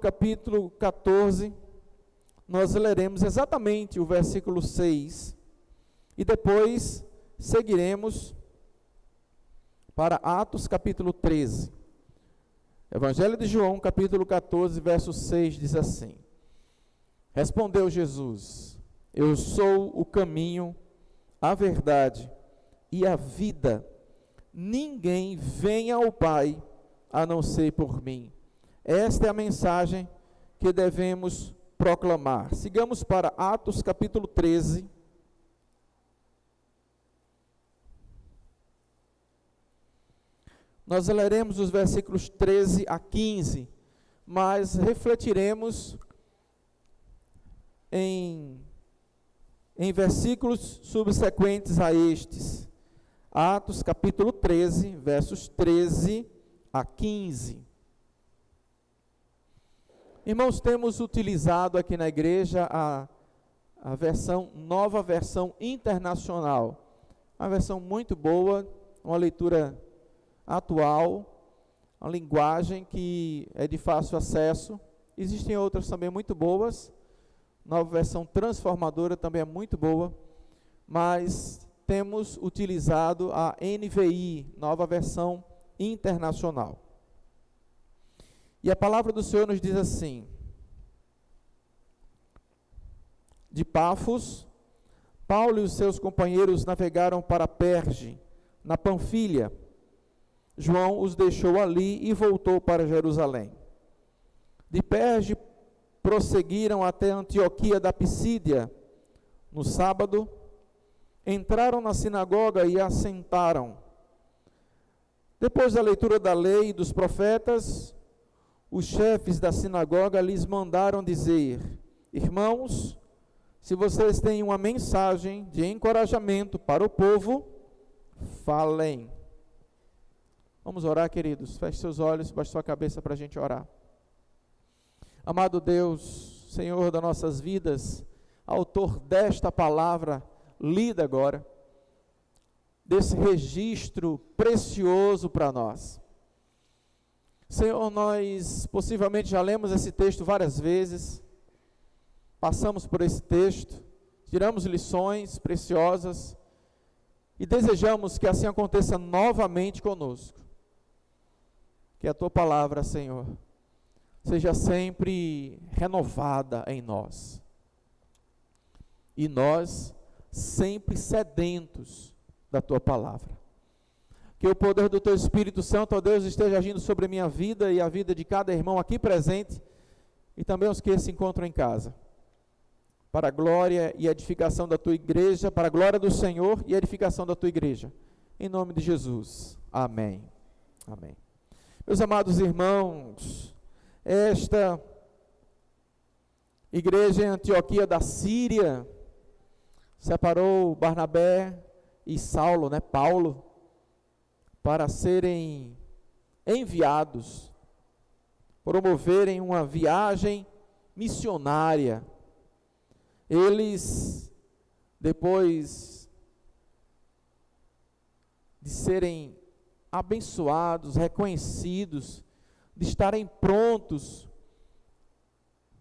capítulo 14, nós leremos exatamente o versículo 6 e depois seguiremos para Atos capítulo 13. Evangelho de João, capítulo 14, verso 6, diz assim: Respondeu Jesus: Eu sou o caminho, a verdade e a vida. Ninguém vem ao Pai a não ser por mim. Esta é a mensagem que devemos proclamar. Sigamos para Atos capítulo 13. Nós leremos os versículos 13 a 15, mas refletiremos em versículos subsequentes a estes. Atos capítulo 13, versos 13 a 15. Irmãos, temos utilizado aqui na igreja a nova versão internacional. Uma versão muito boa, uma leitura atual, uma linguagem que é de fácil acesso. Existem outras também muito boas. Nova versão transformadora também é muito boa, mas temos utilizado a NVI, nova versão internacional. E a palavra do Senhor nos diz assim: De Pafos, Paulo e os seus companheiros navegaram para Perge, na Panfilha. João os deixou ali e voltou para Jerusalém. De Perge prosseguiram até Antioquia da Pisídia. No sábado, entraram na sinagoga e assentaram. Depois da leitura da lei e dos profetas, os chefes da sinagoga lhes mandaram dizer: Irmãos, se vocês têm uma mensagem de encorajamento para o povo, falem. Vamos orar, queridos. Feche seus olhos, baixe sua cabeça para a gente orar. Amado Deus, Senhor das nossas vidas, autor desta palavra lida agora, desse registro precioso para nós. Senhor, nós possivelmente já lemos esse texto várias vezes, passamos por esse texto, tiramos lições preciosas e desejamos que assim aconteça novamente conosco. Que a Tua palavra, Senhor, seja sempre renovada em nós. E nós sempre sedentos da Tua palavra. Que o poder do Teu Espírito Santo, ó Deus, esteja agindo sobre a minha vida e a vida de cada irmão aqui presente e também os que se encontram em casa. Para a glória e edificação da Tua igreja, para a glória do Senhor e edificação da Tua igreja. Em nome de Jesus. Amém. Amém. Meus amados irmãos, esta igreja em Antioquia da Síria separou Barnabé e Saulo, Paulo, para serem enviados, promoverem uma viagem missionária. Eles, depois de serem abençoados, reconhecidos, de estarem prontos,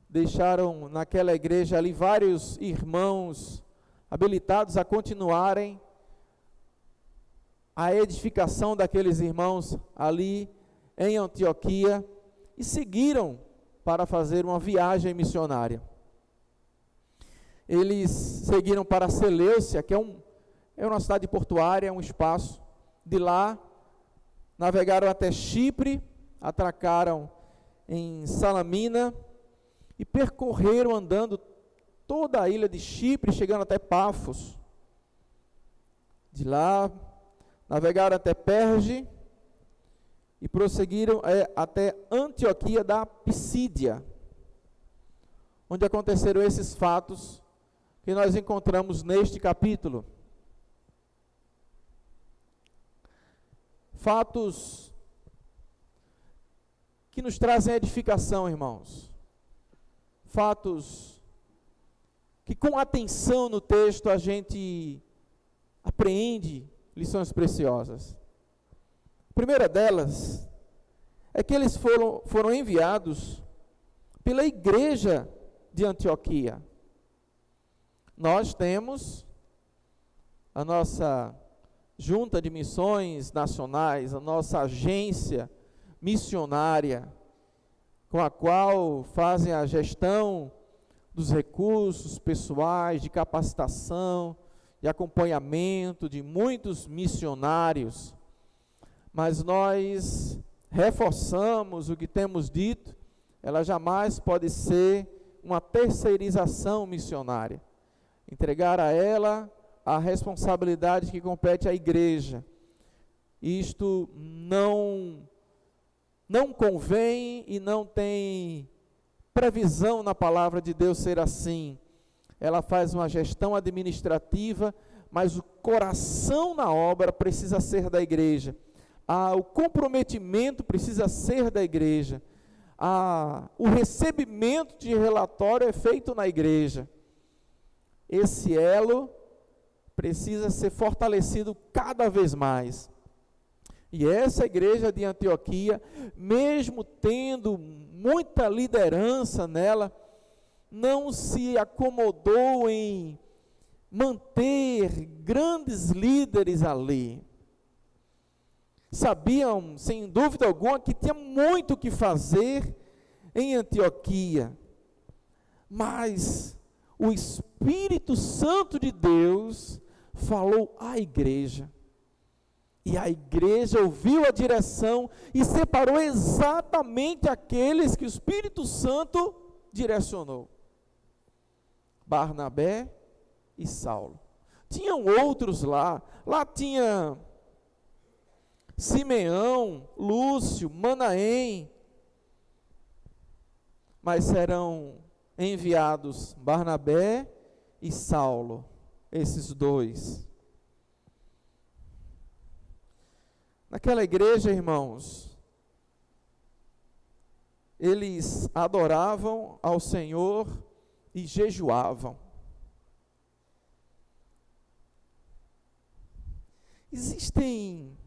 deixaram naquela igreja ali vários irmãos habilitados a continuarem a edificação daqueles irmãos ali em Antioquia e seguiram para fazer uma viagem missionária. Eles seguiram para Seleucia, que é uma cidade portuária, um espaço. De lá, navegaram até Chipre, atracaram em Salamina e percorreram andando toda a ilha de Chipre, chegando até Pafos. De lá, navegaram até Perge e prosseguiram até Antioquia da Pisídia, onde aconteceram esses fatos que nós encontramos neste capítulo. Fatos que nos trazem edificação, irmãos. Fatos que com atenção no texto a gente apreende lições preciosas. A primeira delas é que eles foram enviados pela igreja de Antioquia. Nós temos a nossa Junta de Missões Nacionais, a nossa agência missionária, com a qual fazem a gestão dos recursos pessoais, de capacitação, de acompanhamento de muitos missionários. Mas nós reforçamos o que temos dito, ela jamais pode ser uma terceirização missionária. Entregar a ela a responsabilidade que compete à igreja. Isto não convém e não tem previsão na palavra de Deus ser assim. Ela faz uma gestão administrativa, mas o coração na obra precisa ser da igreja. O comprometimento precisa ser da igreja. O recebimento de relatório é feito na igreja. Esse elo precisa ser fortalecido cada vez mais. E essa igreja de Antioquia, mesmo tendo muita liderança nela, não se acomodou em manter grandes líderes ali. Sabiam, sem dúvida alguma, que tinha muito o que fazer em Antioquia, mas o Espírito Santo de Deus falou à igreja, e a igreja ouviu a direção e separou exatamente aqueles que o Espírito Santo direcionou: Barnabé e Saulo. Tinham outros lá tinha Simeão, Lúcio, Manaém, mas serão enviados Barnabé e Saulo, esses dois. Naquela igreja, irmãos, eles adoravam ao Senhor e jejuavam. Existem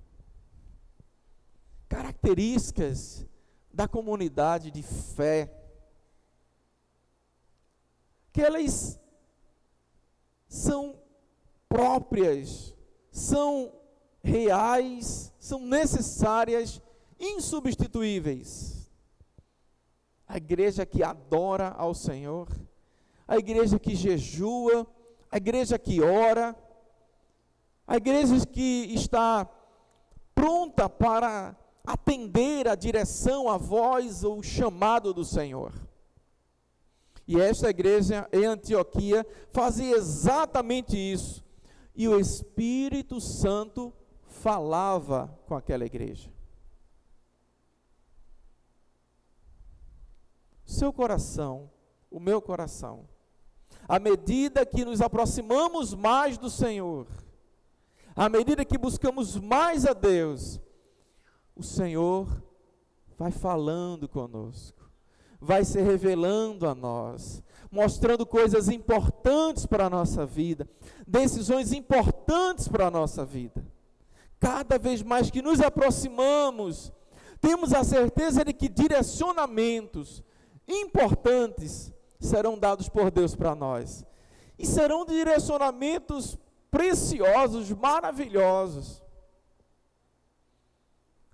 características da comunidade de fé que elas são próprias, são reais, são necessárias, insubstituíveis. A igreja que adora ao Senhor, a igreja que jejua, a igreja que ora, a igreja que está pronta para atender a direção, a voz ou o chamado do Senhor. E esta igreja em Antioquia fazia exatamente isso. E o Espírito Santo falava com aquela igreja. Seu coração, o meu coração, à medida que nos aproximamos mais do Senhor, à medida que buscamos mais a Deus, o Senhor vai falando conosco, vai se revelando a nós, mostrando coisas importantes para a nossa vida, decisões importantes para a nossa vida. Cada vez mais que nos aproximamos, temos a certeza de que direcionamentos importantes serão dados por Deus para nós. E serão direcionamentos preciosos, maravilhosos.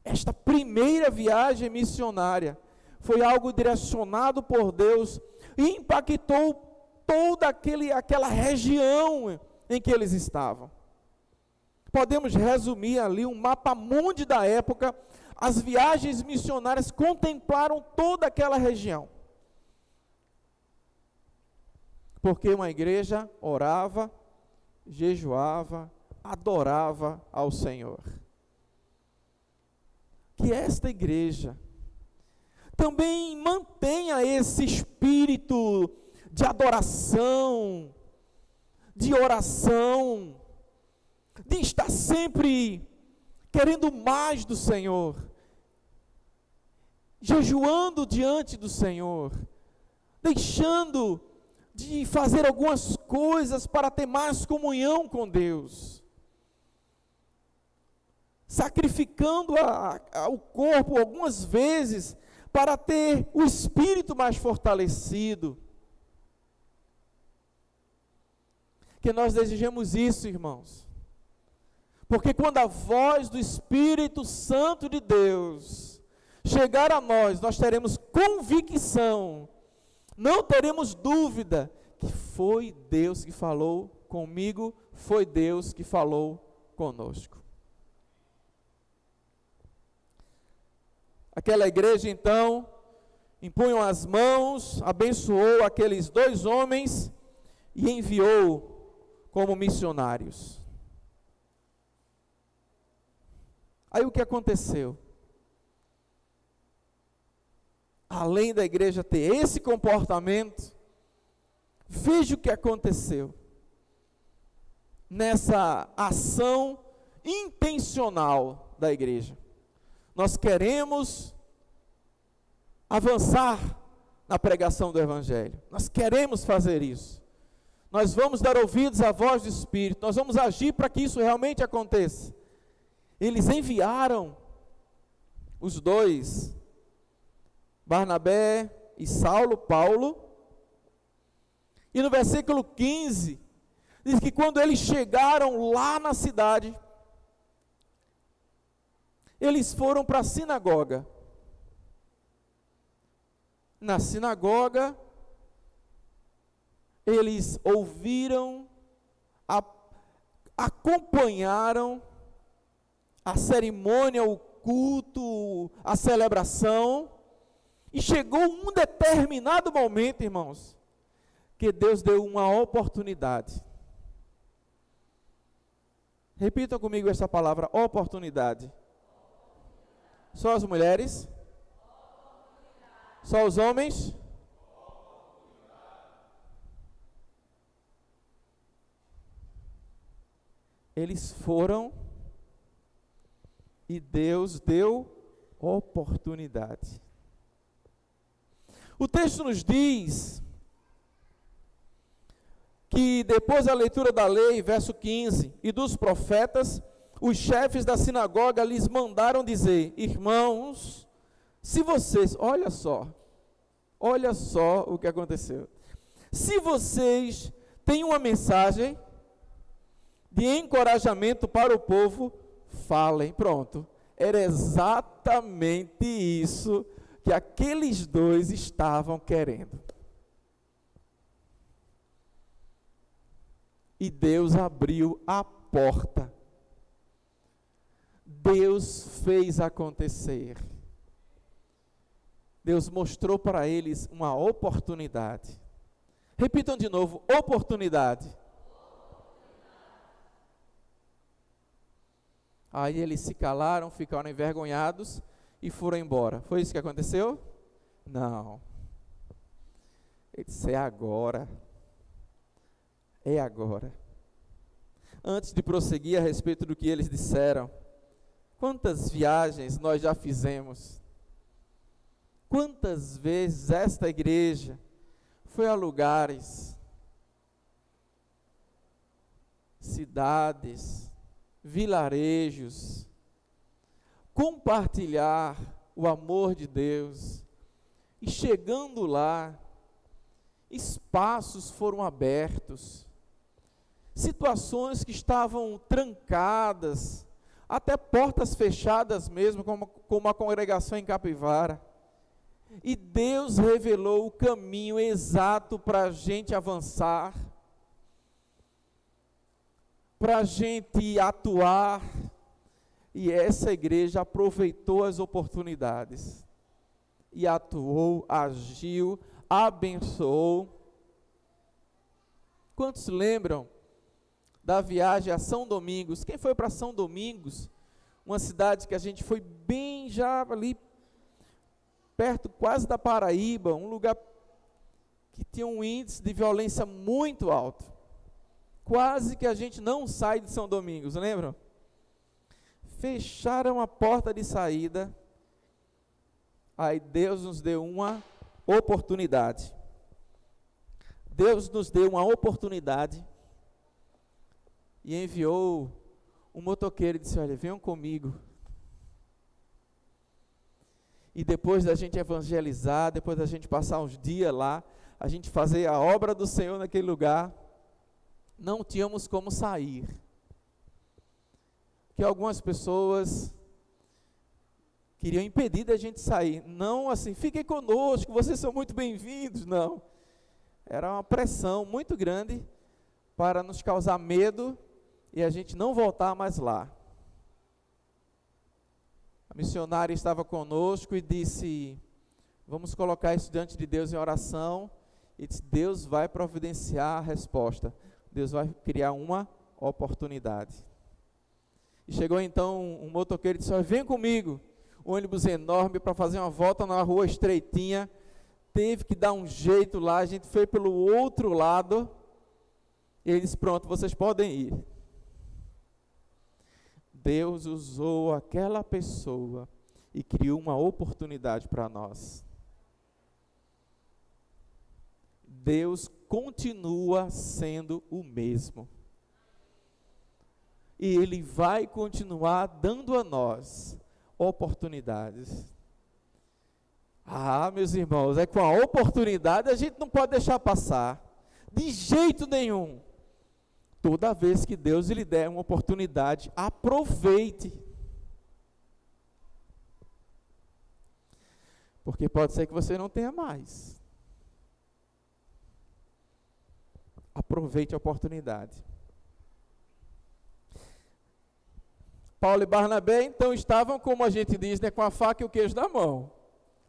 Esta primeira viagem missionária foi algo direcionado por Deus e impactou toda aquela região em que eles estavam. Podemos resumir ali um mapa-mundi da época. As viagens missionárias contemplaram toda aquela região. Porque uma igreja orava, jejuava, adorava ao Senhor. Que esta igreja também mantenha esse espírito de adoração, de oração, de estar sempre querendo mais do Senhor, jejuando diante do Senhor, deixando de fazer algumas coisas para ter mais comunhão com Deus, sacrificando o corpo algumas vezes para ter o espírito mais fortalecido. Que nós desejemos isso, irmãos. Porque quando a voz do Espírito Santo de Deus chegar a nós, nós teremos convicção, não teremos dúvida que foi Deus que falou comigo, foi Deus que falou conosco. Aquela igreja então impunham as mãos, abençoou aqueles 2 homens e enviou como missionários. Aí o que aconteceu? Além da igreja ter esse comportamento, veja o que aconteceu nessa ação intencional da igreja. Nós queremos avançar na pregação do Evangelho, nós queremos fazer isso, nós vamos dar ouvidos à voz do Espírito, nós vamos agir para que isso realmente aconteça. Eles enviaram os 2, Barnabé e Paulo, e no versículo 15, diz que quando eles chegaram lá na cidade, eles foram para a sinagoga. Na sinagoga, eles ouviram, acompanharam a cerimônia, o culto, a celebração, e chegou um determinado momento, irmãos, que Deus deu uma oportunidade. Repitam comigo essa palavra, oportunidade. Só as mulheres? Só os homens? Eles foram e Deus deu oportunidade. O texto nos diz que depois da leitura da lei, verso 15, e dos profetas, os chefes da sinagoga lhes mandaram dizer: irmãos, se vocês, olha só o que aconteceu. Se vocês têm uma mensagem de encorajamento para o povo, falem. Pronto, era exatamente isso que aqueles 2 estavam querendo. E Deus abriu a porta. Deus fez acontecer. Deus mostrou para eles uma oportunidade. Repitam de novo, oportunidade. Aí eles se calaram, ficaram envergonhados e foram embora. Foi isso que aconteceu? Não. Ele disse: é agora. É agora. Antes de prosseguir a respeito do que eles disseram, quantas viagens nós já fizemos? Quantas vezes esta igreja foi a lugares, cidades, vilarejos, compartilhar o amor de Deus, e chegando lá, espaços foram abertos, situações que estavam trancadas, até portas fechadas mesmo, como a congregação em Capivara, e Deus revelou o caminho exato para a gente avançar, para a gente atuar, e essa igreja aproveitou as oportunidades, e atuou, agiu, abençoou. Quantos lembram da viagem a São Domingos? Quem foi para São Domingos? Uma cidade que a gente foi bem já ali, perto quase da Paraíba, um lugar que tinha um índice de violência muito alto. Quase que a gente não sai de São Domingos, lembram? Fecharam a porta de saída, aí Deus nos deu uma oportunidade. Deus nos deu uma oportunidade e enviou um motoqueiro e disse: olha, venham comigo. E depois da gente evangelizar, depois da gente passar uns dias lá, a gente fazer a obra do Senhor naquele lugar, não tínhamos como sair. Porque algumas pessoas queriam impedir da gente sair. Não assim, fiquem conosco, vocês são muito bem-vindos. Não. Era uma pressão muito grande para nos causar medo e a gente não voltar mais lá. A missionária estava conosco e disse, vamos colocar isso diante de Deus em oração, e disse, Deus vai providenciar a resposta, Deus vai criar uma oportunidade. E chegou então um motoqueiro e disse, vem comigo, um ônibus enorme para fazer uma volta na rua estreitinha, teve que dar um jeito lá, a gente foi pelo outro lado, e ele disse, pronto, vocês podem ir. Deus usou aquela pessoa e criou uma oportunidade para nós. Deus continua sendo o mesmo. E Ele vai continuar dando a nós oportunidades. Meus irmãos, é com a oportunidade a gente não pode deixar passar. De jeito nenhum. Toda vez que Deus lhe der uma oportunidade, aproveite. Porque pode ser que você não tenha mais. Aproveite a oportunidade. Paulo e Barnabé, então, estavam, como a gente diz, né, com a faca e o queijo na mão.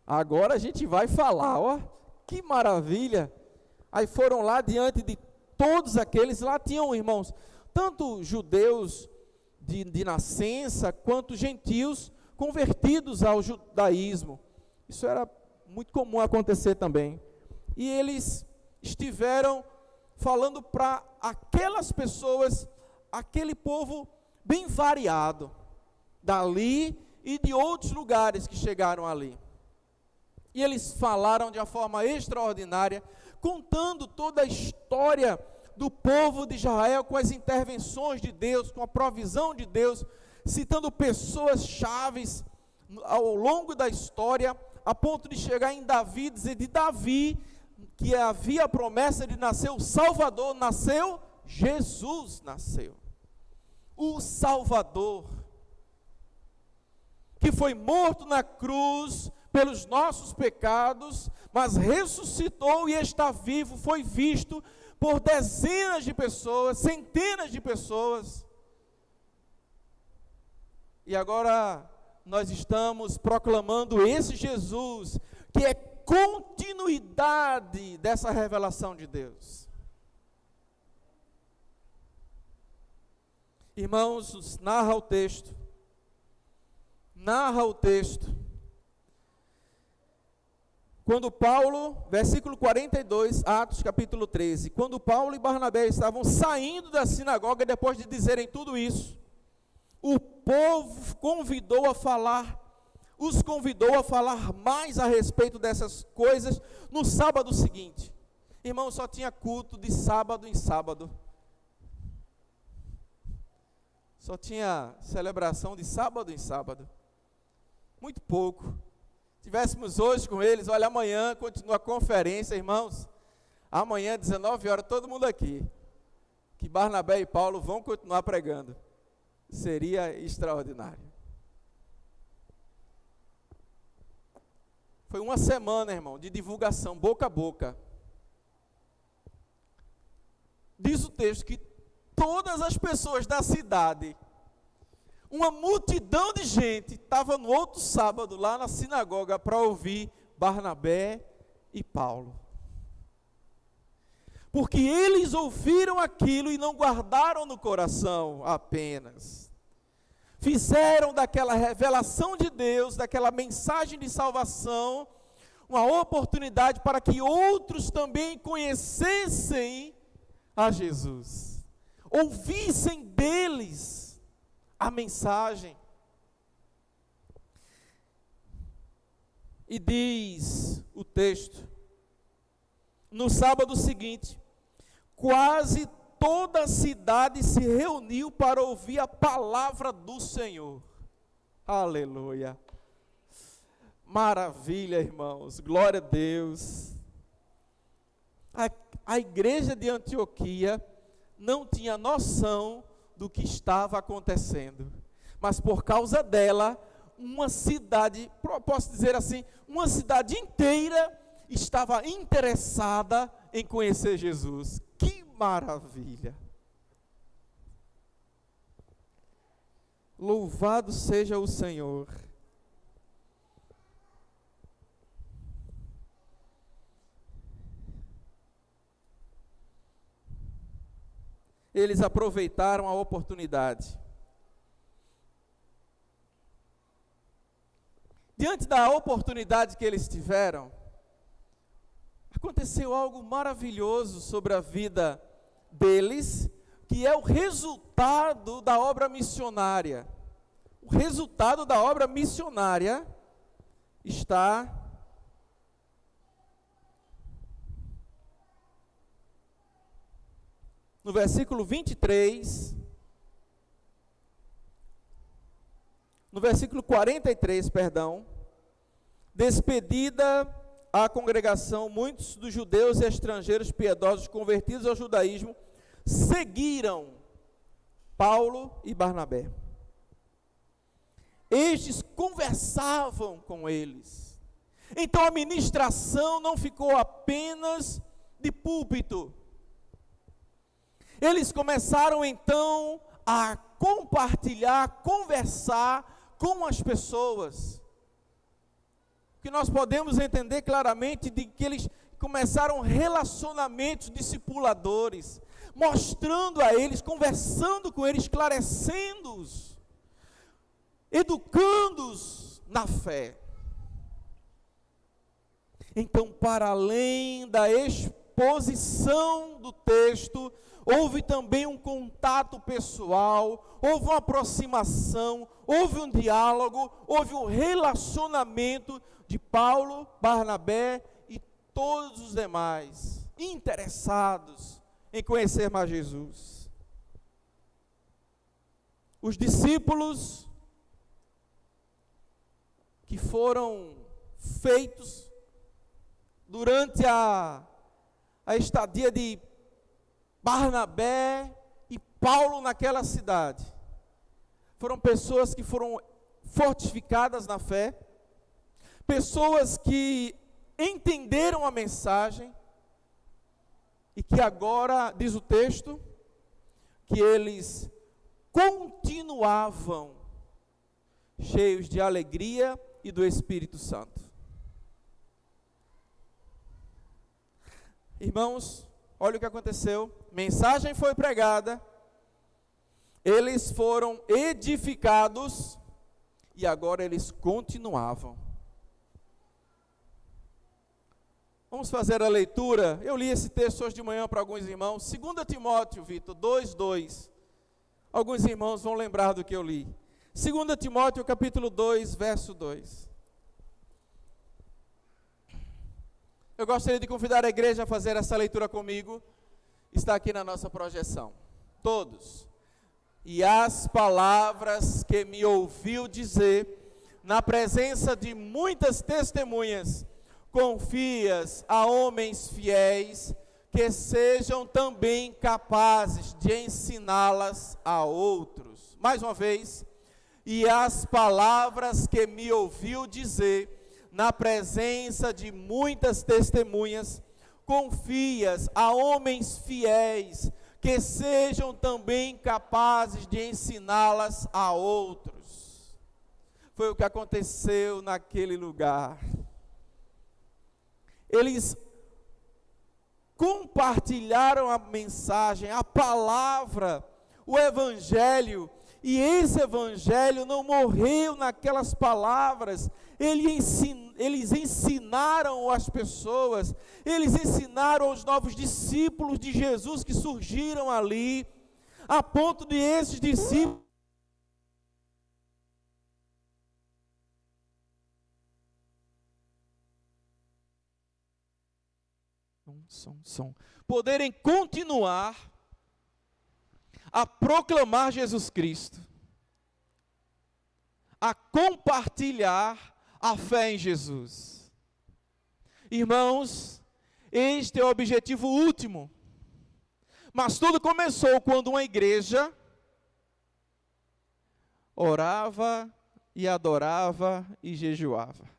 Agora a gente vai falar, ó, que maravilha. Aí foram lá diante de todos aqueles, lá tinham, irmãos, tanto judeus de nascença, quanto gentios convertidos ao judaísmo. Isso era muito comum acontecer também. E eles estiveram falando para aquelas pessoas, aquele povo bem variado, dali e de outros lugares que chegaram ali. E eles falaram de uma forma extraordinária, contando toda a história do povo de Israel, com as intervenções de Deus, com a provisão de Deus, citando pessoas chaves ao longo da história, a ponto de chegar em Davi, dizer de Davi, que havia a promessa de nascer o Salvador, nasceu, Jesus nasceu. O Salvador, que foi morto na cruz pelos nossos pecados, mas ressuscitou e está vivo, foi visto por dezenas de pessoas, centenas de pessoas. E agora nós estamos proclamando esse Jesus, que é continuidade dessa revelação de Deus. Irmãos, narra o texto, quando Paulo, versículo 42, Atos capítulo 13, quando Paulo e Barnabé estavam saindo da sinagoga, depois de dizerem tudo isso, o povo os convidou a falar mais a respeito dessas coisas no sábado seguinte. Irmão, só tinha culto de sábado em sábado. Só tinha celebração de sábado em sábado. Muito pouco. Tivéssemos hoje com eles, olha, amanhã continua a conferência, irmãos. Amanhã, 19 horas, todo mundo aqui. Que Barnabé e Paulo vão continuar pregando. Seria extraordinário. Foi uma semana, irmão, de divulgação, boca a boca. Diz o texto que todas as pessoas da cidade, uma multidão de gente, estava no outro sábado lá na sinagoga para ouvir Barnabé e Paulo. Porque eles ouviram aquilo e não guardaram no coração apenas. Fizeram daquela revelação de Deus, daquela mensagem de salvação, uma oportunidade para que outros também conhecessem a Jesus. Ouvissem deles a mensagem. E diz o texto, no sábado seguinte, quase toda a cidade se reuniu para ouvir a palavra do Senhor. Aleluia. Maravilha, irmãos, glória a Deus. A igreja de Antioquia não tinha noção do que estava acontecendo, mas por causa dela, uma cidade, posso dizer assim, uma cidade inteira estava interessada em conhecer Jesus. Que maravilha! Louvado seja o Senhor. Eles aproveitaram a oportunidade. Diante da oportunidade que eles tiveram, aconteceu algo maravilhoso sobre a vida deles, que é o resultado da obra missionária. O resultado da obra missionária está no versículo 23, no versículo 43, perdão. Despedida a congregação, muitos dos judeus e estrangeiros piedosos convertidos ao judaísmo seguiram Paulo e Barnabé. Estes conversavam com eles. Então a ministração não ficou apenas de púlpito. Eles começaram então a compartilhar, conversar com as pessoas. O que nós podemos entender claramente de que eles começaram relacionamentos discipuladores, mostrando a eles, conversando com eles, esclarecendo-os, educando-os na fé. Então, para além da exposição do texto, houve também um contato pessoal, houve uma aproximação, houve um diálogo, houve um relacionamento de Paulo, Barnabé e todos os demais interessados em conhecer mais Jesus. Os discípulos que foram feitos durante a estadia de Barnabé e Paulo naquela cidade, foram pessoas que foram fortificadas na fé, pessoas que entenderam a mensagem e que agora, diz o texto, que eles continuavam cheios de alegria e do Espírito Santo. Irmãos, olha o que aconteceu. Mensagem foi pregada, eles foram edificados e agora eles continuavam. Vamos fazer a leitura. Eu li esse texto hoje de manhã para alguns irmãos. 2 Timóteo, Vitor, 2:2. Alguns irmãos vão lembrar do que eu li. 2 Timóteo, capítulo 2, verso 2. Eu gostaria de convidar a igreja a fazer essa leitura comigo. Está aqui na nossa projeção. Todos. E as palavras que me ouviu dizer, na presença de muitas testemunhas, confias a homens fiéis, que sejam também capazes de ensiná-las a outros. Mais uma vez. E as palavras que me ouviu dizer, na presença de muitas testemunhas, confias a homens fiéis, que sejam também capazes de ensiná-las a outros. Foi o que aconteceu naquele lugar. Eles compartilharam a mensagem, a palavra, o evangelho, e esse evangelho não morreu naquelas palavras. Eles ensinaram as pessoas, eles ensinaram os novos discípulos de Jesus que surgiram ali, a ponto de esses discípulos poderem continuar a proclamar Jesus Cristo, a compartilhar a fé em Jesus. Irmãos, este é o objetivo último. Mas tudo começou quando uma igreja orava e adorava e jejuava.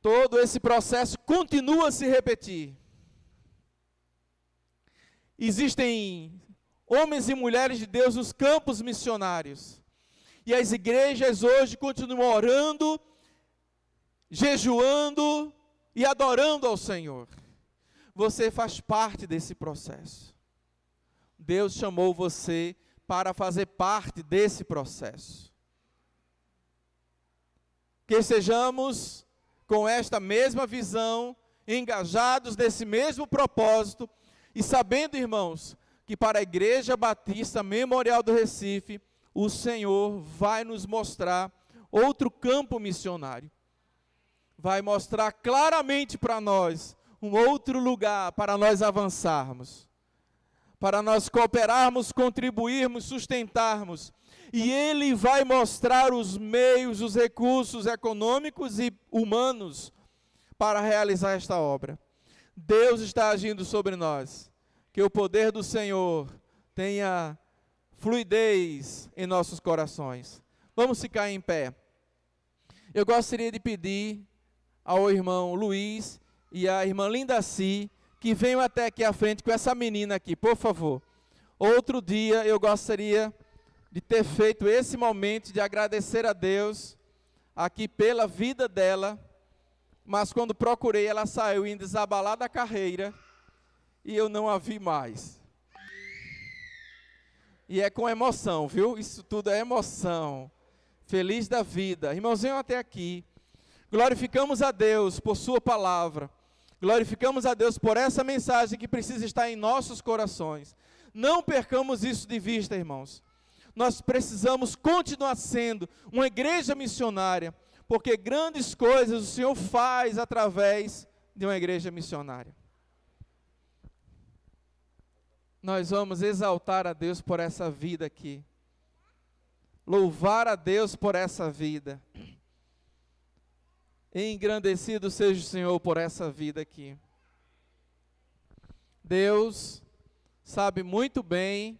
Todo esse processo continua a se repetir. Existem homens e mulheres de Deus nos campos missionários. E as igrejas hoje continuam orando, jejuando e adorando ao Senhor. Você faz parte desse processo. Deus chamou você para fazer parte desse processo. Que sejamos com esta mesma visão, engajados nesse mesmo propósito, e sabendo, irmãos, que para a Igreja Batista Memorial do Recife, o Senhor vai nos mostrar outro campo missionário. Vai mostrar claramente para nós um outro lugar para nós avançarmos, para nós cooperarmos, contribuirmos, sustentarmos. E Ele vai mostrar os meios, os recursos econômicos e humanos para realizar esta obra. Deus está agindo sobre nós. Que o poder do Senhor tenha fluidez em nossos corações. Vamos ficar em pé. Eu gostaria de pedir ao irmão Luiz e à irmã Lindaci que venham até aqui à frente com essa menina aqui, por favor. Outro dia eu gostaria de ter feito esse momento de agradecer a Deus aqui pela vida dela, mas quando procurei ela saiu indo desabalar da carreira e eu não a vi mais. E é com emoção, viu? Isso tudo é emoção. Feliz da vida. Irmãozinho, até aqui. Glorificamos a Deus por sua palavra. Glorificamos a Deus por essa mensagem que precisa estar em nossos corações. Não percamos isso de vista, irmãos. Nós precisamos continuar sendo uma igreja missionária, porque grandes coisas o Senhor faz através de uma igreja missionária. Nós vamos exaltar a Deus por essa vida aqui. Louvar a Deus por essa vida. Engrandecido seja o Senhor por essa vida aqui. Deus sabe muito bem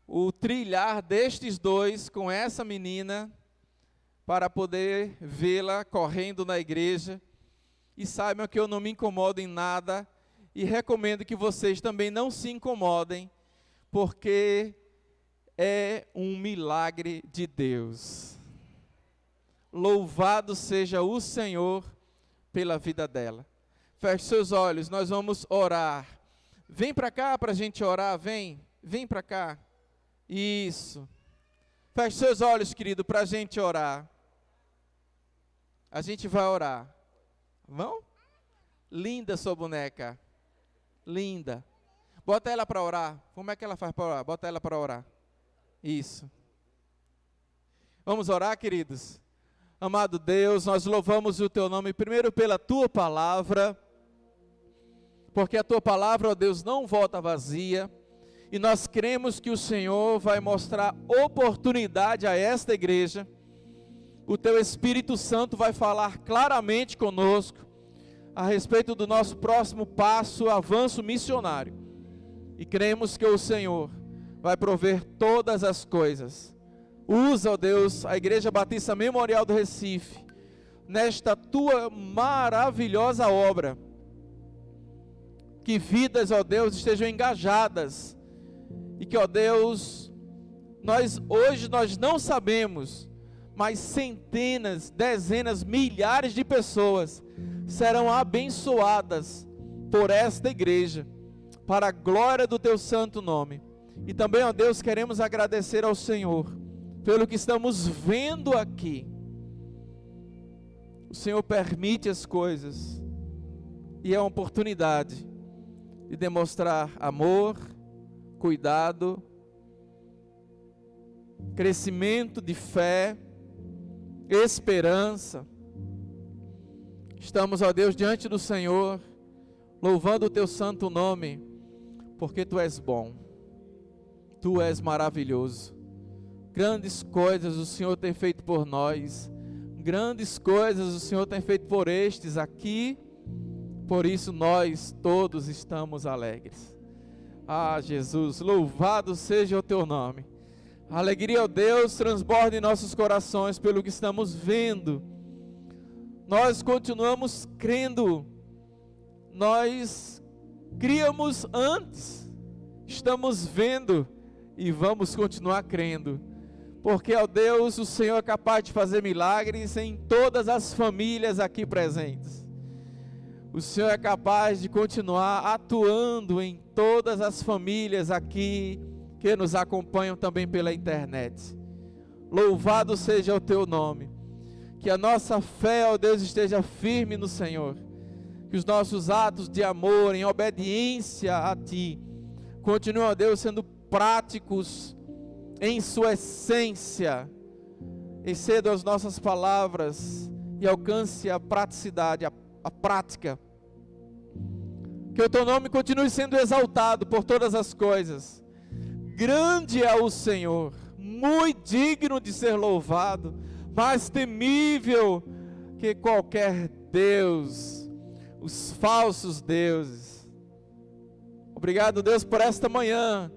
o trilhar destes dois com essa menina para poder vê-la correndo na igreja. E saibam que eu não me incomodo em nada e recomendo que vocês também não se incomodem, porque é um milagre de Deus. Louvado seja o Senhor pela vida dela. Feche seus olhos, nós vamos orar. Vem para cá para a gente orar, vem para cá. Isso. Feche seus olhos, querido, para a gente orar. A gente vai orar. Vão? Linda sua boneca. Linda. Bota ela para orar. Como é que ela faz para orar? Bota ela para orar. Isso. Vamos orar, queridos? Amado Deus, nós louvamos o Teu nome primeiro pela Tua palavra, porque a Tua palavra, ó Deus, não volta vazia, e nós cremos que o Senhor vai mostrar oportunidade a esta igreja. O Teu Espírito Santo vai falar claramente conosco a respeito do nosso próximo passo, avanço missionário. E cremos que o Senhor vai prover todas as coisas. Usa, ó Deus, a Igreja Batista Memorial do Recife, nesta Tua maravilhosa obra. Que vidas, ó Deus, estejam engajadas. E que, ó Deus, hoje nós não sabemos, mas centenas, dezenas, milhares de pessoas serão abençoadas por esta igreja, para a glória do Teu santo nome. E também, ó Deus, queremos agradecer ao Senhor, pelo que estamos vendo aqui. O Senhor permite as coisas, e é uma oportunidade de demonstrar amor, cuidado, crescimento de fé, esperança. Estamos, ó Deus, diante do Senhor, louvando o Teu santo nome, porque Tu és bom, Tu és maravilhoso. Grandes coisas o Senhor tem feito por nós. Grandes coisas o Senhor tem feito por estes aqui. Por isso nós todos estamos alegres. Ah, Jesus, louvado seja o teu nome. A alegria, ó Deus, transborda em nossos corações pelo que estamos vendo. Nós continuamos crendo. Nós criamos antes, estamos vendo e vamos continuar crendo. Porque, ó Deus, o Senhor é capaz de fazer milagres em todas as famílias aqui presentes. O Senhor é capaz de continuar atuando em todas as famílias aqui que nos acompanham também pela internet. Louvado seja o teu nome. Que a nossa fé, ó Deus, esteja firme no Senhor. Que os nossos atos de amor, em obediência a Ti, continuem, ó Deus, sendo práticos em sua essência. Exceda as nossas palavras e alcance a praticidade, a prática. Que o teu nome continue sendo exaltado por todas as coisas. Grande é o Senhor, muito digno de ser louvado, mais temível que qualquer Deus, os falsos deuses. Obrigado, Deus, por esta manhã.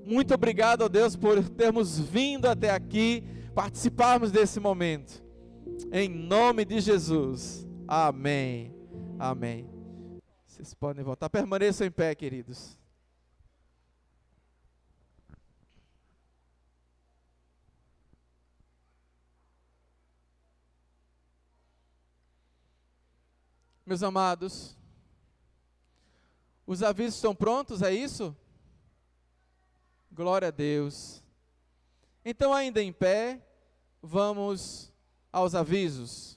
Muito obrigado, Deus, por termos vindo até aqui, participarmos desse momento. Em nome de Jesus. Amém. Amém. Vocês podem voltar. Permaneçam em pé, queridos. Meus amados, os avisos estão prontos, é isso? Glória a Deus. Então, ainda em pé, vamos aos avisos.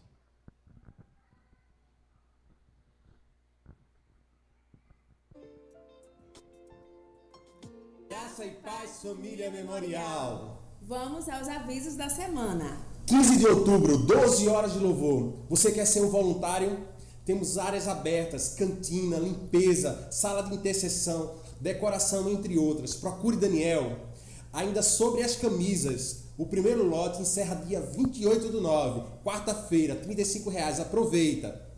Graça e paz, família memorial. Vamos aos avisos da semana. 15 de outubro, 12 horas de louvor. Você quer ser um voluntário? Temos áreas abertas, cantina, limpeza, sala de intercessão, decoração, entre outras. Procure Daniel. Ainda sobre as camisas, o primeiro lote encerra dia 28/9, quarta-feira, R$ 35. Aproveita!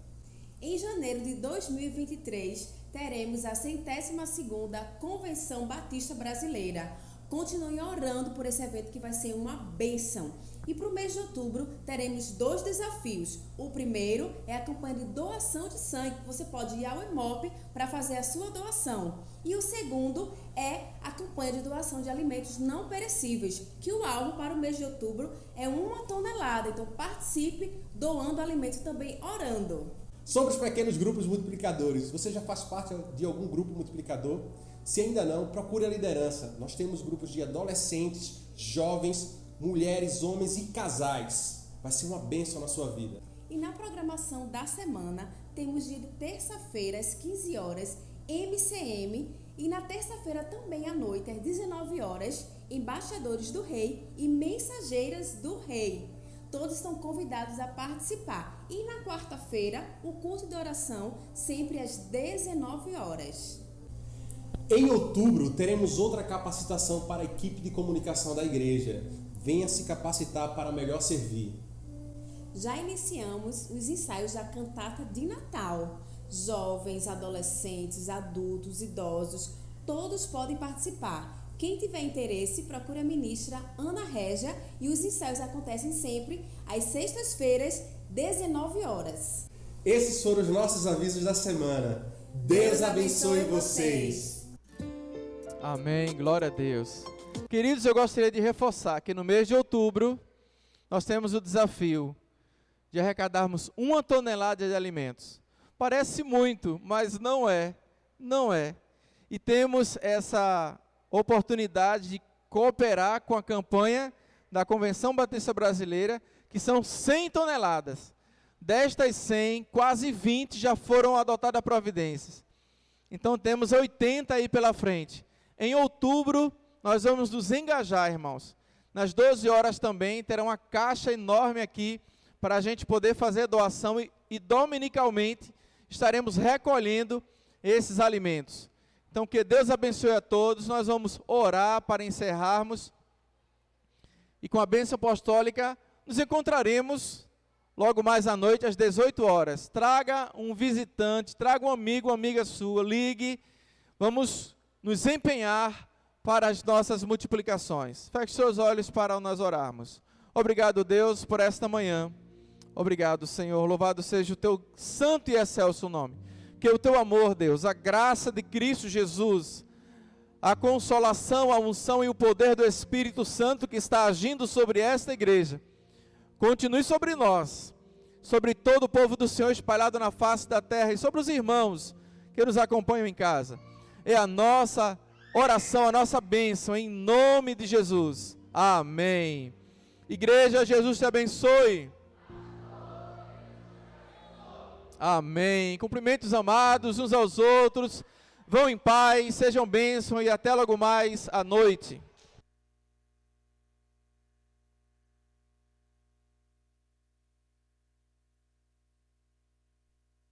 Em janeiro de 2023, teremos a 102ª Convenção Batista Brasileira. Continue orando por esse evento que vai ser uma bênção. E para o mês de outubro, teremos 2 desafios. O primeiro é a campanha de doação de sangue, que você pode ir ao Hemop para fazer a sua doação. E o segundo é a campanha de doação de alimentos não perecíveis, que o alvo para o mês de outubro é 1 tonelada. Então participe doando alimentos e também orando. Sobre os pequenos grupos multiplicadores, você já faz parte de algum grupo multiplicador? Se ainda não, procure a liderança. Nós temos grupos de adolescentes, jovens, mulheres, homens e casais. Vai ser uma bênção na sua vida. E na programação da semana, temos dia de terça-feira às 15 horas, MCM, e na terça-feira também à noite, às 19 horas, Embaixadores do Rei e Mensageiras do Rei. Todos estão convidados a participar. E na quarta-feira, o culto de oração, sempre às 19 horas. Em outubro, teremos outra capacitação para a equipe de comunicação da igreja. Venha se capacitar para melhor servir. Já iniciamos os ensaios da cantata de Natal. Jovens, adolescentes, adultos, idosos, todos podem participar. Quem tiver interesse, procure a ministra Ana Régia e os ensaios acontecem sempre às sextas-feiras, 19 horas. Esses foram os nossos avisos da semana. Deus abençoe vocês. Amém, glória a Deus. Queridos, eu gostaria de reforçar que no mês de outubro nós temos o desafio de arrecadarmos 1 tonelada de alimentos. Parece muito, mas não é. E temos essa oportunidade de cooperar com a campanha da Convenção Batista Brasileira, que são 100 toneladas. Destas 100, quase 20 já foram adotadas providências. Então temos 80 aí pela frente. Em outubro, nós vamos nos engajar, irmãos. Nas 12 horas também terá uma caixa enorme aqui para a gente poder fazer doação e dominicalmente estaremos recolhendo esses alimentos. Então, que Deus abençoe a todos. Nós vamos orar para encerrarmos. e com a bênção apostólica, nos encontraremos logo mais à noite, às 18 horas. Traga um visitante, traga um amigo, uma amiga sua, ligue, vamos nos empenhar para as nossas multiplicações. Feche seus olhos para nós orarmos. Obrigado, Deus, por esta manhã. Obrigado, Senhor. Louvado seja o teu santo e excelso nome. Que o teu amor, Deus, a graça de Cristo Jesus, a consolação, a unção e o poder do Espírito Santo que está agindo sobre esta igreja, continue sobre nós, sobre todo o povo do Senhor espalhado na face da terra e sobre os irmãos que nos acompanham em casa. É a nossa oração, a nossa bênção, em nome de Jesus. Amém. Igreja, Jesus te abençoe. Amém. Cumprimentos amados uns aos outros. Vão em paz, sejam bênção e até logo mais à noite.